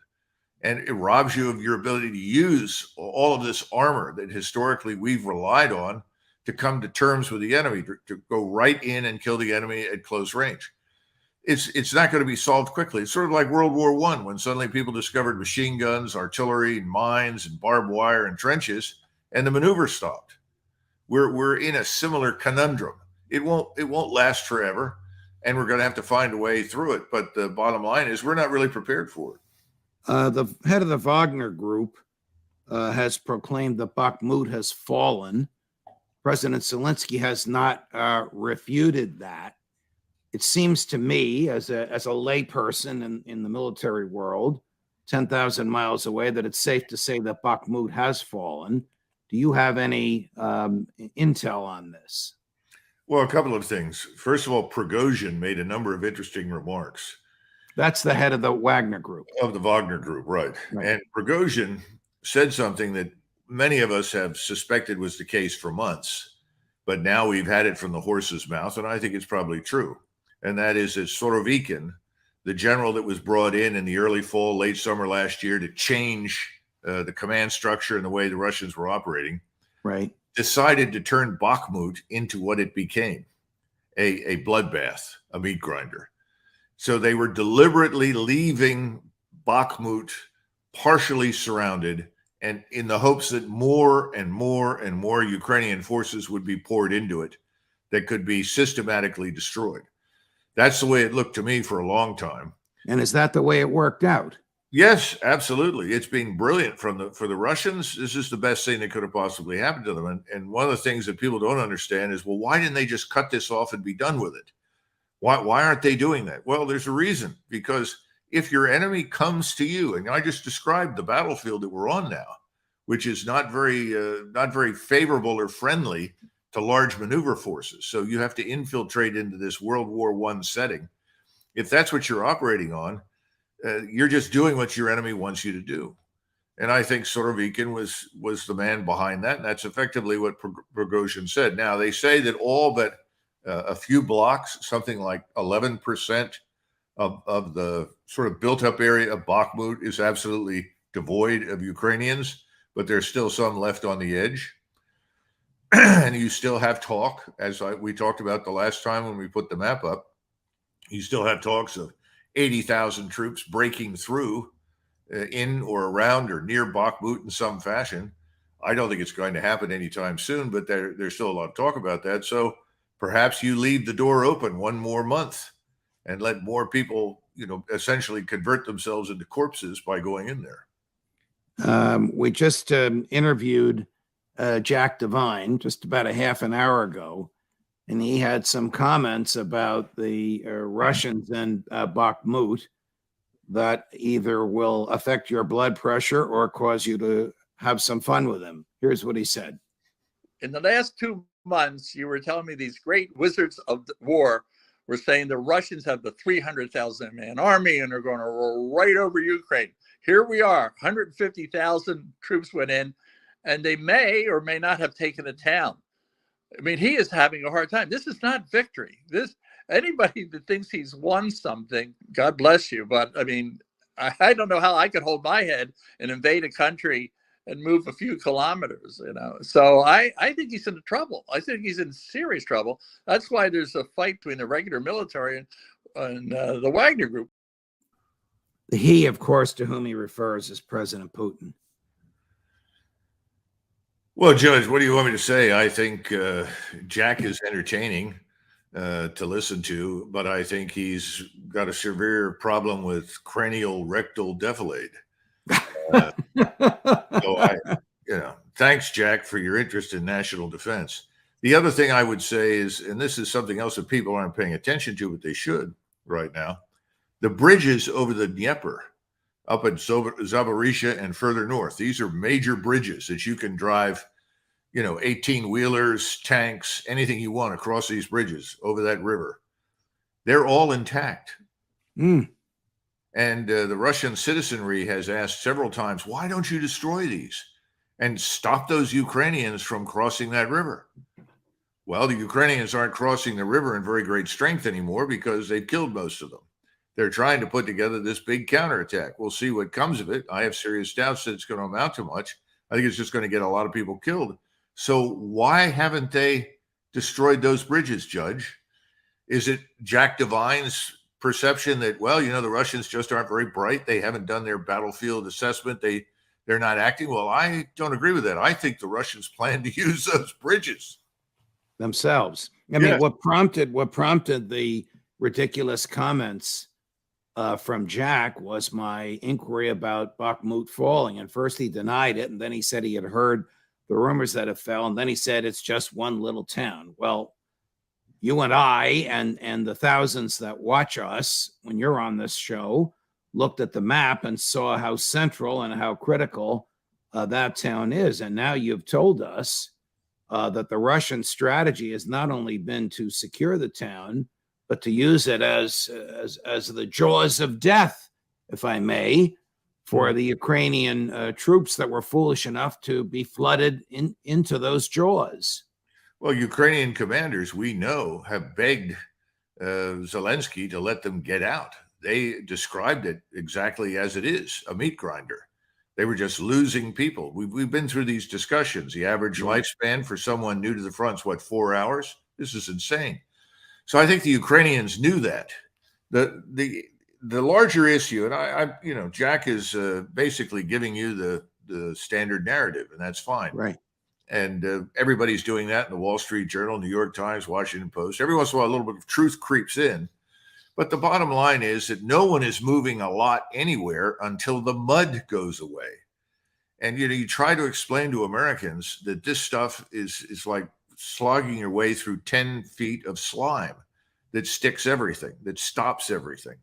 A: And it robs you of your ability to use all of this armor that historically we've relied on to come to terms with the enemy, to go right in and kill the enemy at close range. It's not going to be solved quickly. It's sort of like World War I, when suddenly people discovered machine guns, artillery, and mines, and barbed wire and trenches, and the maneuver stopped. We're in a similar conundrum. It won't last forever, and we're going to have to find a way through it. But the bottom line is we're not really prepared for it.
B: The head of the Wagner Group has proclaimed that Bakhmut has fallen. President Zelensky has not refuted that. It seems to me, as a layperson in the military world, 10,000 miles away, that it's safe to say that Bakhmut has fallen. Do you have any intel on this?
A: Well, a couple of things. First of all, Prigozhin made a number of interesting remarks.
B: That's the head of the Wagner Group.
A: Of the Wagner Group, right. And Prigozhin said something that many of us have suspected was the case for months, but now we've had it from the horse's mouth, and I think it's probably true. And that is that Surovikin, the general that was brought in the early fall, late summer last year to change the command structure and the way the Russians were operating,
B: right,
A: decided to turn Bakhmut into what it became, a bloodbath, a meat grinder. So they were deliberately leaving Bakhmut partially surrounded, and in the hopes that more and more and more Ukrainian forces would be poured into it that could be systematically destroyed. That's the way it looked to me for a long time.
B: And is that the way it worked out?
A: Yes, absolutely. It's been brilliant for the Russians. This is the best thing that could have possibly happened to them. And one of the things that people don't understand is, well, why didn't they just cut this off and be done with it? Why aren't they doing that? Well, there's a reason. Because if your enemy comes to you, and I just described the battlefield that we're on now, which is not very favorable or friendly to large maneuver forces. So you have to infiltrate into this World War I setting. If that's what you're operating on, you're just doing what your enemy wants you to do. And I think Surovikin was the man behind that. And that's effectively what Prigozhin said. Now, they say that all but a few blocks, something like 11% of the sort of built up area of Bakhmut is absolutely devoid of Ukrainians, but there's still some left on the edge. And you still have talk, as we talked about the last time when we put the map up, you still have talks of 80,000 troops breaking through in or around or near Bakhmut in some fashion. I don't think it's going to happen anytime soon, but there's still a lot of talk about that. So perhaps you leave the door open one more month and let more people, essentially convert themselves into corpses by going in there.
B: We just interviewed Jack Devine just about a half an hour ago, and he had some comments about the Russians and Bakhmut that either will affect your blood pressure or cause you to have some fun with them. Here's what he said.
E: In the last 2 months, you were telling me these great wizards of the war were saying the Russians have the 300,000 man army and they're going to roll right over Ukraine. Here we are, 150,000 troops went in, and they may or may not have taken a town. I mean, he is having a hard time. This is not victory. Anybody that thinks he's won something, God bless you. But I mean, I don't know how I could hold my head and invade a country and move a few kilometers, So I think he's in trouble. I think he's in serious trouble. That's why there's a fight between the regular military and the Wagner Group.
B: He, of course, to whom he refers is President Putin.
A: Well, Judge, what do you want me to say? I think Jack is entertaining to listen to, but I think he's got a severe problem with cranial rectal defilade. Thanks, Jack, for your interest in national defense. The other thing I would say is, and this is something else that people aren't paying attention to, but they should right now, the bridges over the Dnieper up at Zaporizhia and further north. These are major bridges that you can drive, 18-wheelers, tanks, anything you want across these bridges over that river. They're all intact. And the Russian citizenry has asked several times, why don't you destroy these and stop those Ukrainians from crossing that river? Well, the Ukrainians aren't crossing the river in very great strength anymore because they've killed most of them. They're trying to put together this big counterattack. We'll see what comes of it. I have serious doubts that it's going to amount to much. I think it's just going to get a lot of people killed. So why haven't they destroyed those bridges, Judge? Is it Jack Devine's perception that, the Russians just aren't very bright? They haven't done their battlefield assessment. They're not acting. Well, I don't agree with that. I think the Russians plan to use those bridges
B: themselves. I mean, what prompted the ridiculous comments from Jack was my inquiry about Bakhmut falling. And first he denied it, and then he said he had heard the rumors that it fell, and then he said it's just one little town. Well, you and I and the thousands that watch us when you're on this show looked at the map and saw how central and how critical that town is. And now you've told us that the Russian strategy has not only been to secure the town, but to use it as the jaws of death, if I may, for the Ukrainian troops that were foolish enough to be flooded into those jaws.
A: Well, Ukrainian commanders, we know, have begged Zelensky to let them get out. They described it exactly as it is, a meat grinder. They were just losing people. We've been through these discussions. The average lifespan for someone new to the front is 4 hours? This is insane. So I think the Ukrainians knew that. The larger issue, and Jack is basically giving you the standard narrative, and that's fine.
B: Right.
A: And everybody's doing that in the Wall Street Journal, New York Times, Washington Post. Every once in a while, a little bit of truth creeps in. But the bottom line is that no one is moving a lot anywhere until the mud goes away. And, you try to explain to Americans that this stuff is like slogging your way through 10 feet of slime that sticks everything, that stops everything.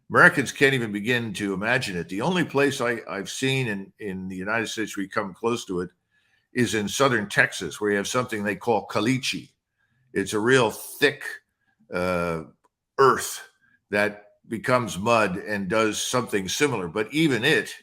A: Americans can't even begin to imagine it. The only place I've seen in the United States we come close to it is in southern Texas, where you have something they call caliche. It's a real thick earth that becomes mud and does something similar. But even it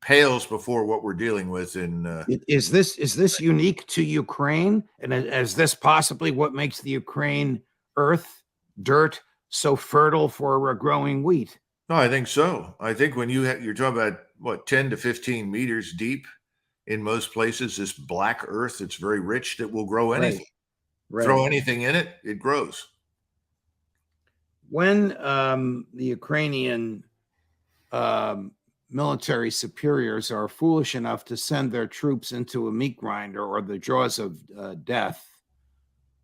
A: pales before what we're dealing with in.
B: Is this unique to Ukraine? And is this possibly what makes the Ukraine earth, dirt, so fertile for growing wheat?
A: No, I think so. I think when you're talking about 10 to 15 meters deep in most places, this black earth, it's very rich, that will grow anything. Right. Throw anything in it, it grows.
B: When the Ukrainian military superiors are foolish enough to send their troops into a meat grinder or the jaws of death,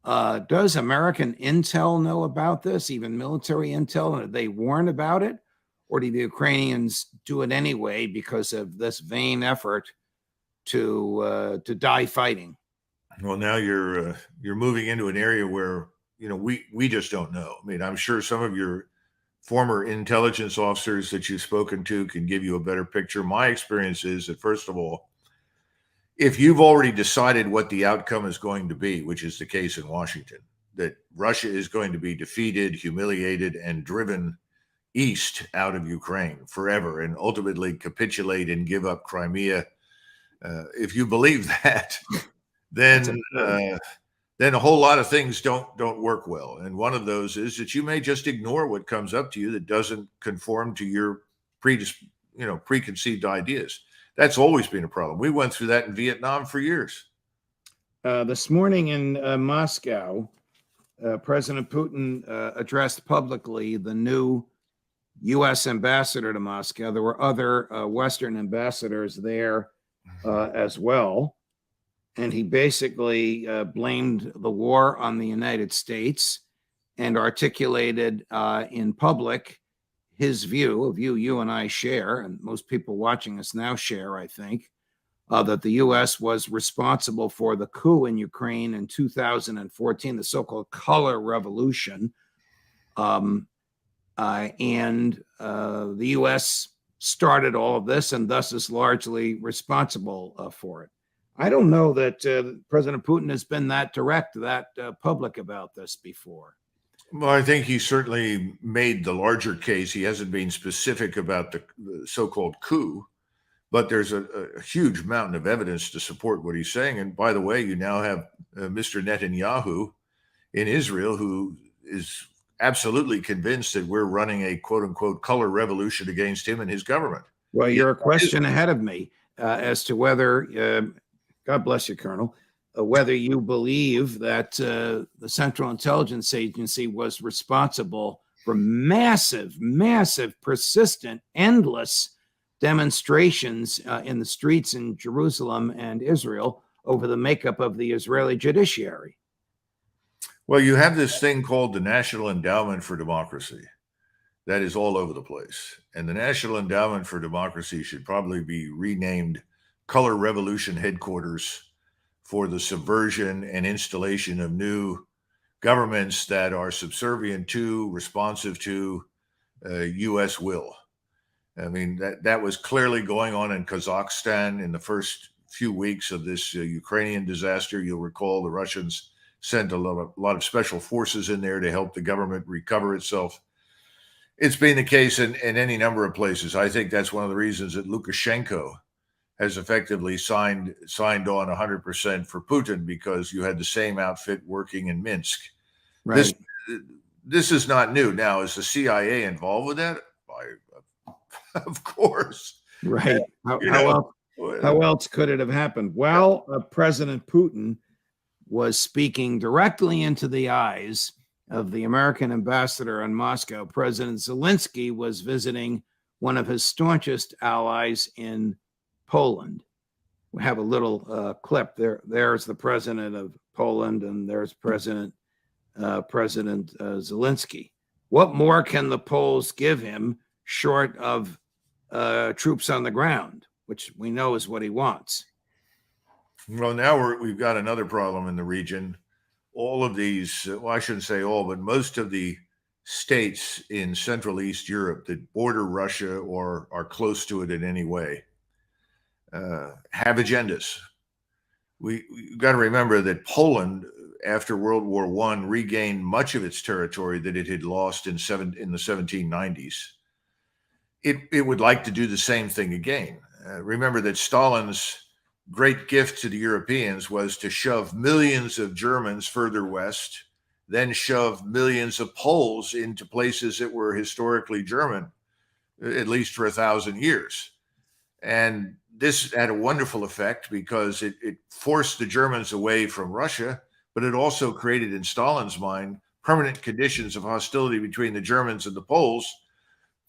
B: does American intel know about this, even military intel? And are they warned about it? Or do the Ukrainians do it anyway because of this vain effort to die fighting?
A: Well, now you're moving into an area where we just don't know. I mean, I'm sure some of your former intelligence officers that you've spoken to can give you a better picture. My experience is that, first of all, if you've already decided what the outcome is going to be, which is the case in Washington, that Russia is going to be defeated, humiliated, and driven east out of Ukraine forever and ultimately capitulate and give up Crimea, if you believe that, then a whole lot of things don't work well. And one of those is that you may just ignore what comes up to you that doesn't conform to your preconceived ideas. That's always been a problem. We went through that in Vietnam for years.
B: This morning in Moscow, President Putin addressed publicly the new U.S. ambassador to Moscow. There were other Western ambassadors there as well. And he basically blamed the war on the United States and articulated in public his view, a view you and I share, and most people watching us now share, I think, that the U.S. was responsible for the coup in Ukraine in 2014, the so-called color revolution. And the U.S. started all of this and thus is largely responsible for it. I don't know that President Putin has been that direct, that public about this before.
A: Well, I think he certainly made the larger case. He hasn't been specific about the so-called coup, but there's a huge mountain of evidence to support what he's saying. And by the way, you now have Mr. Netanyahu in Israel, who is absolutely convinced that we're running a quote-unquote color revolution against him and his government.
B: Well, you're a question ahead of me as to whether, God bless you, Colonel, whether you believe that the Central Intelligence Agency was responsible for massive, persistent, endless demonstrations in the streets in Jerusalem and Israel over the makeup of the Israeli judiciary.
A: Well, you have this thing called the National Endowment for Democracy that is all over the place. And the National Endowment for Democracy should probably be renamed Color Revolution Headquarters for the subversion and installation of new governments that are subservient to, responsive to U.S. will. I mean, that was clearly going on in Kazakhstan in the first few weeks of this Ukrainian disaster. You'll recall the Russians sent a lot of special forces in there to help the government recover itself. It's been the case in any number of places. I think that's one of the reasons that Lukashenko has effectively signed on 100% for Putin, because you had the same outfit working in Minsk.
B: Right.
A: This is not new. Now, is the CIA involved with that? Of course.
B: Right. How else could it have happened? Well, President Putin was speaking directly into the eyes of the American ambassador in Moscow. President Zelensky was visiting one of his staunchest allies in Poland. We have a little clip there. There's the president of Poland, and there's President Zelensky. What more can the Poles give him short of troops on the ground, which we know is what he wants?
A: Well, now we've got another problem in the region. All of these, well, I shouldn't say all, but most of the states in Central East Europe that border Russia or are close to it in any way have agendas. We've got to remember that Poland, after World War I, regained much of its territory that it had lost in the 1790s. It would like to do the same thing again. Remember that Stalin's great gift to the Europeans was to shove millions of Germans further west, then shove millions of Poles into places that were historically German, at least for 1,000 years. And this had a wonderful effect because it forced the Germans away from Russia, but it also created in Stalin's mind permanent conditions of hostility between the Germans and the Poles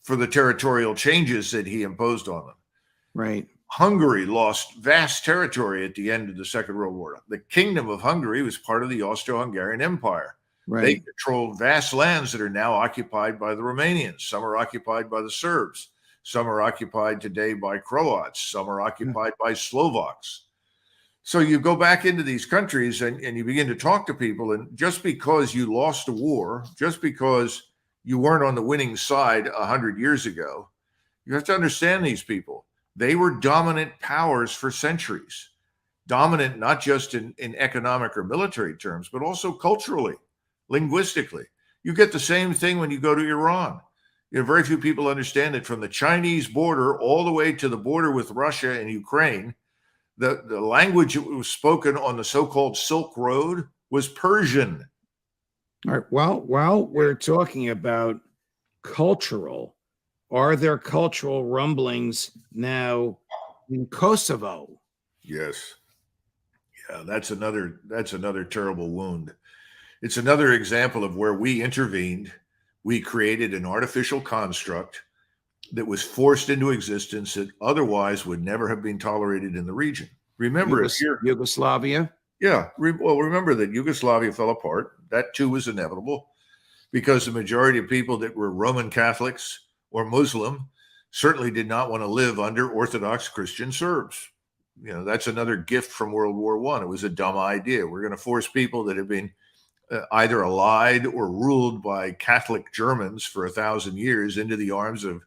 A: for the territorial changes that he imposed on them.
B: Right.
A: Hungary lost vast territory at the end of the Second World War. The Kingdom of Hungary was part of the Austro-Hungarian Empire.
B: Right.
A: They controlled vast lands that are now occupied by the Romanians. Some are occupied by the Serbs. Some are occupied today by Croats. Some are occupied by Slovaks. So you go back into these countries and you begin to talk to people, and just because you lost a war, just because you weren't on the winning side 100 years ago, you have to understand these people. They were dominant powers for centuries, dominant not just in economic or military terms, but also culturally, linguistically. You get the same thing when you go to Iran. You know, very few people understand that from the Chinese border all the way to the border with Russia and Ukraine, the language that was spoken on the so-called Silk Road was Persian.
B: All right. Well, while we're talking about cultural, are there cultural rumblings now in Kosovo?
A: Yes. Yeah, that's another terrible wound. It's another example of where we intervened. We created an artificial construct that was forced into existence that otherwise would never have been tolerated in the region. Remember,
B: Yugoslavia?
A: Yeah. Well, remember that Yugoslavia fell apart. That too was inevitable because the majority of people that were Roman Catholics or Muslim certainly did not want to live under Orthodox Christian Serbs. You know, that's another gift from World War I. It was a dumb idea. We're going to force people that have been either allied or ruled by Catholic Germans for 1,000 years into the arms of